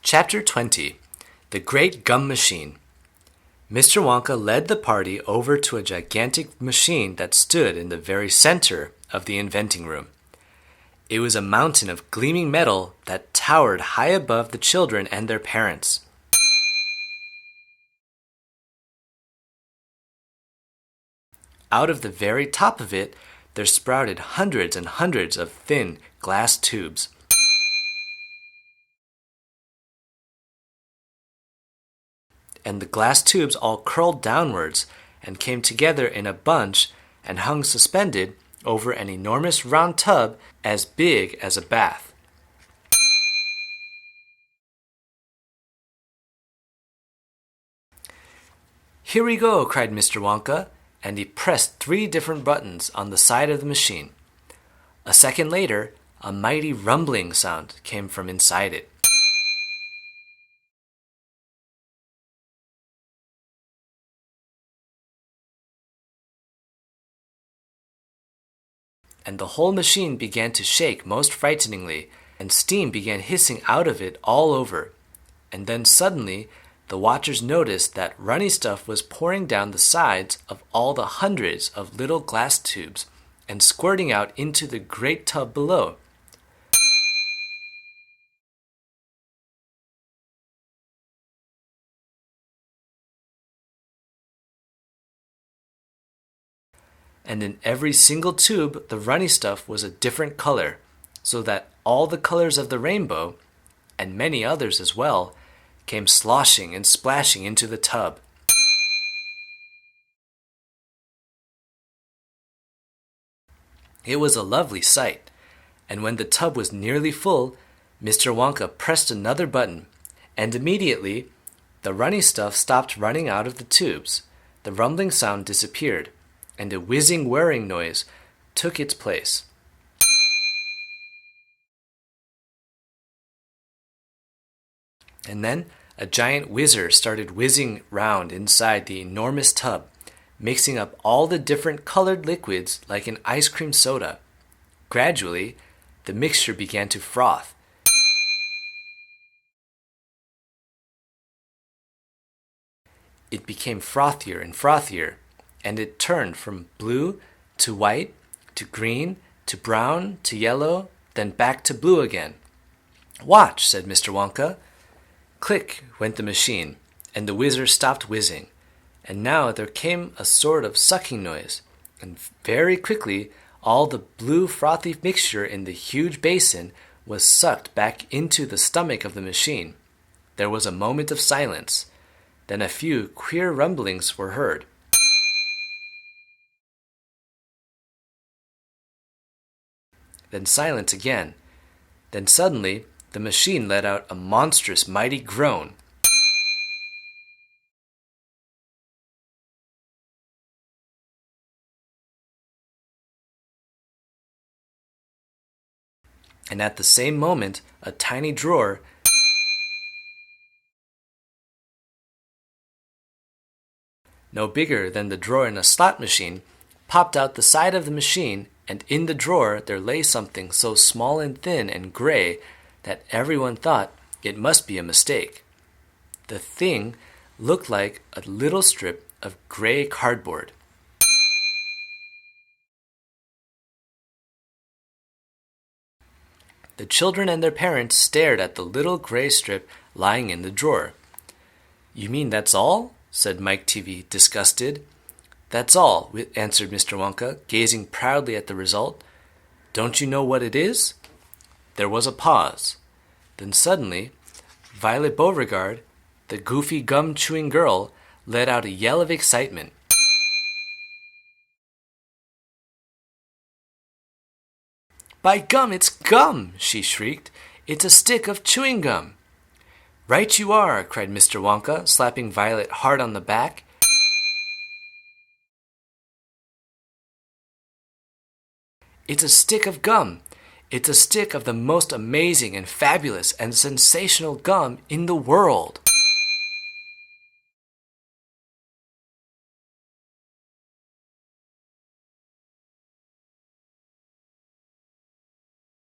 Chapter 20 The Great Gum Machine. Mr. Wonka led the party over to a gigantic machine that stood in the very center of the inventing room. It was a mountain of gleaming metal that towered high above the children and their parents. Out of the very top of it, there sprouted hundreds and hundreds of thin glass tubes. And the glass tubes all curled downwards and came together in a bunch and hung suspended over an enormous round tub as big as a bath. "Here we go," cried Mr. Wonka, and he pressed 3 different buttons on the side of the machine. A second later, a mighty rumbling sound came from inside it. And the whole machine began to shake most frighteningly, and steam began hissing out of it all over. And then suddenly, the watchers noticed that runny stuff was pouring down the sides of all the hundreds of little glass tubes and squirting out into the great tub below. And in every single tube, the runny stuff was a different color, so that all the colors of the rainbow, and many others as well, came sloshing and splashing into the tub. It was a lovely sight, and when the tub was nearly full, Mr. Wonka pressed another button, and immediately the runny stuff stopped running out of the tubes, the rumbling sound disappeared, and a whizzing whirring noise took its place. And then a giant whizzer started whizzing round inside the enormous tub, mixing up all the different colored liquids like an ice cream soda. Gradually, the mixture began to froth. It became frothier and frothier, and it turned from blue to white to green to brown to yellow, then back to blue again. "Watch," said Mr. Wonka. Click went the machine, and the whizzer stopped whizzing, and now there came a sort of sucking noise, and very quickly all the blue frothy mixture in the huge basin was sucked back into the stomach of the machine. There was a moment of silence. Then a few queer rumblings were heard. Then silence again. Then suddenly, the machine let out a monstrous, mighty groan. And at the same moment, a tiny drawer, no bigger than the drawer in a slot machine, popped out the side of the machine, and in the drawer there lay something so small and thin and gray that everyone thought it must be a mistake. The thing looked like a little strip of gray cardboard. The children and their parents stared at the little gray strip lying in the drawer. "You mean that's all?" said Mike TV, disgusted. "That's all," answered Mr. Wonka, gazing proudly at the result. "Don't you know what it is?" There was a pause. Then suddenly, Violet Beauregard, the goofy gum-chewing girl, let out a yell of excitement. "By gum, it's gum!" she shrieked. "It's a stick of chewing gum!" "Right you are!" cried Mr. Wonka, slapping Violet hard on the back. "It's a stick of gum! It's a stick of the most amazing and fabulous and sensational gum in the world!"